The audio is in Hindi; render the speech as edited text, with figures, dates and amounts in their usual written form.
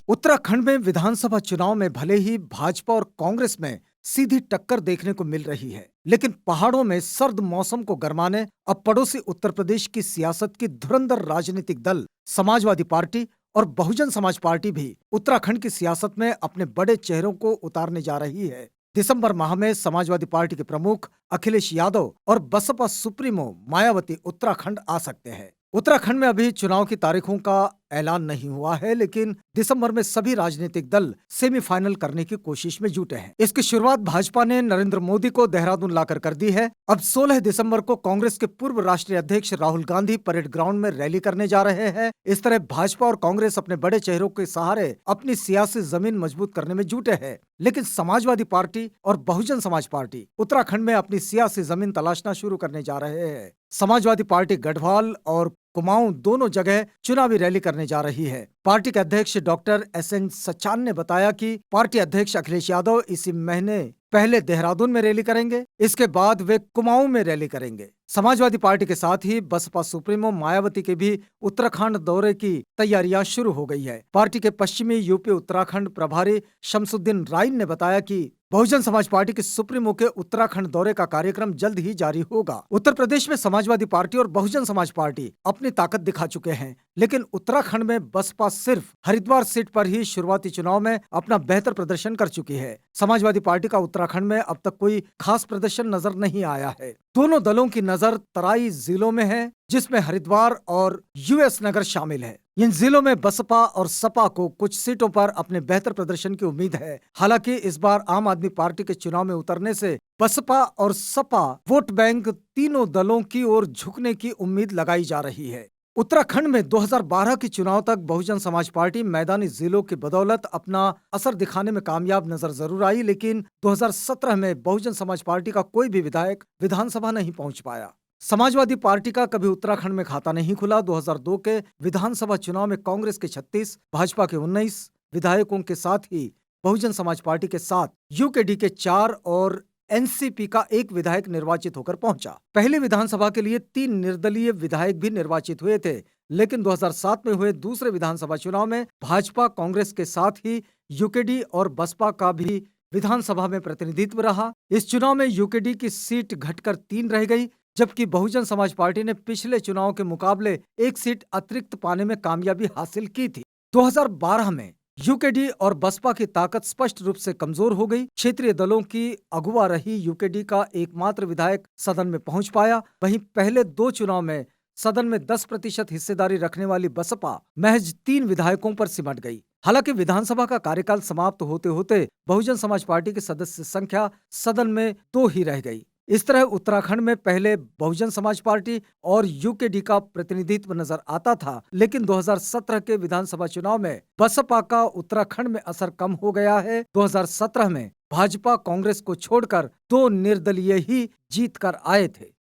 उत्तराखंड में विधानसभा चुनाव में भले ही भाजपा और कांग्रेस में सीधी टक्कर देखने को मिल रही है, लेकिन पहाड़ों में सर्द मौसम को गरमाने अब पड़ोसी उत्तर प्रदेश की सियासत की धुरंधर राजनीतिक दल समाजवादी पार्टी और बहुजन समाज पार्टी भी उत्तराखंड की सियासत में अपने बड़े चेहरों को उतारने जा रही है। दिसंबर माह में समाजवादी पार्टी के प्रमुख अखिलेश यादव और बसपा सुप्रीमो मायावती उत्तराखंड आ सकते हैं। उत्तराखंड में अभी चुनाव की तारीखों का ऐलान नहीं हुआ है, लेकिन दिसंबर में सभी राजनीतिक दल सेमीफाइनल करने की कोशिश में जुटे हैं। इसकी शुरुआत भाजपा ने नरेंद्र मोदी को देहरादून लाकर कर दी है। अब 16 दिसंबर को कांग्रेस के पूर्व राष्ट्रीय अध्यक्ष राहुल गांधी परेड ग्राउंड में रैली करने जा रहे हैं। इस तरह भाजपा और कांग्रेस अपने बड़े चेहरों के सहारे अपनी सियासी जमीन मजबूत करने में जुटे हैं, लेकिन समाजवादी पार्टी और बहुजन समाज पार्टी उत्तराखंड में अपनी सियासी जमीन तलाशना शुरू करने जा रहे हैं। समाजवादी पार्टी गढ़वाल और कुमाऊं दोनों जगह चुनावी रैली करने जा रही है। पार्टी के अध्यक्ष डॉक्टर एसएन सचान ने बताया कि पार्टी अध्यक्ष अखिलेश यादव इसी महीने पहले देहरादून में रैली करेंगे, इसके बाद वे कुमाऊं में रैली करेंगे। समाजवादी पार्टी के साथ ही बसपा सुप्रीमो मायावती के भी उत्तराखंड दौरे की तैयारियां शुरू हो गई है। पार्टी के पश्चिमी यूपी उत्तराखंड प्रभारी शमसुद्दीन राइन ने बताया कि बहुजन समाज पार्टी के सुप्रीमो के उत्तराखंड दौरे का कार्यक्रम जल्द ही जारी होगा। उत्तर प्रदेश में समाजवादी पार्टी और बहुजन समाज पार्टी अपनी ताकत दिखा चुके हैं, लेकिन उत्तराखंड में बसपा सिर्फ हरिद्वार सीट पर ही शुरुआती चुनाव में अपना बेहतर प्रदर्शन कर चुकी है। समाजवादी पार्टी का उत्तराखंड में अब तक कोई खास प्रदर्शन नजर नहीं आया है। दोनों दलों की नजर तराई जिलों में है, जिसमें हरिद्वार और यूएस नगर शामिल है। इन जिलों में बसपा और सपा को कुछ सीटों पर अपने बेहतर प्रदर्शन की उम्मीद है। हालांकि इस बार आम आदमी पार्टी के चुनाव में उतरने से बसपा और सपा वोट बैंक तीनों दलों की ओर झुकने की उम्मीद लगाई जा रही है। उत्तराखंड में 2012 के चुनाव तक बहुजन समाज पार्टी मैदानी जिलों की बदौलत अपना असर दिखाने में कामयाब नजर जरूर आई, लेकिन 2017 में बहुजन समाज पार्टी का कोई भी विधायक विधानसभा नहीं पहुंच पाया। समाजवादी पार्टी का कभी उत्तराखंड में खाता नहीं खुला। 2002 के विधानसभा चुनाव में कांग्रेस के 36, भाजपा के 19 विधायकों के साथ ही बहुजन समाज पार्टी के साथ यूकेडी के 4 और एनसीपी का 1 विधायक निर्वाचित होकर पहुंचा। पहली विधानसभा के लिए 3 निर्दलीय विधायक भी निर्वाचित हुए थे, लेकिन 2007 में हुए दूसरे विधानसभा चुनाव में भाजपा कांग्रेस के साथ ही यूकेडी और बसपा का भी विधानसभा में प्रतिनिधित्व रहा। इस चुनाव में यूकेडी की सीट घटकर 3 रह गई, जबकि बहुजन समाज पार्टी ने पिछले चुनाव के मुकाबले 1 सीट अतिरिक्त पाने में कामयाबी हासिल की थी। 2012 में यूकेडी और बसपा की ताकत स्पष्ट रूप से कमजोर हो गई। क्षेत्रीय दलों की अगुवा रही यूकेडी का एकमात्र विधायक सदन में पहुंच पाया। वहीं पहले 2 चुनाव में सदन में 10% हिस्सेदारी रखने वाली बसपा महज 3 विधायकों पर सिमट गई। हालांकि विधानसभा का कार्यकाल समाप्त होते होते बहुजन समाज पार्टी की सदस्य संख्या सदन में 2 ही रह गई। इस तरह उत्तराखंड में पहले बहुजन समाज पार्टी और यूकेडी का प्रतिनिधित्व नजर आता था, लेकिन 2017 के विधानसभा चुनाव में बसपा का उत्तराखंड में असर कम हो गया है। 2017 में भाजपा कांग्रेस को छोड़कर 2 निर्दलीय ही जीत कर आए थे।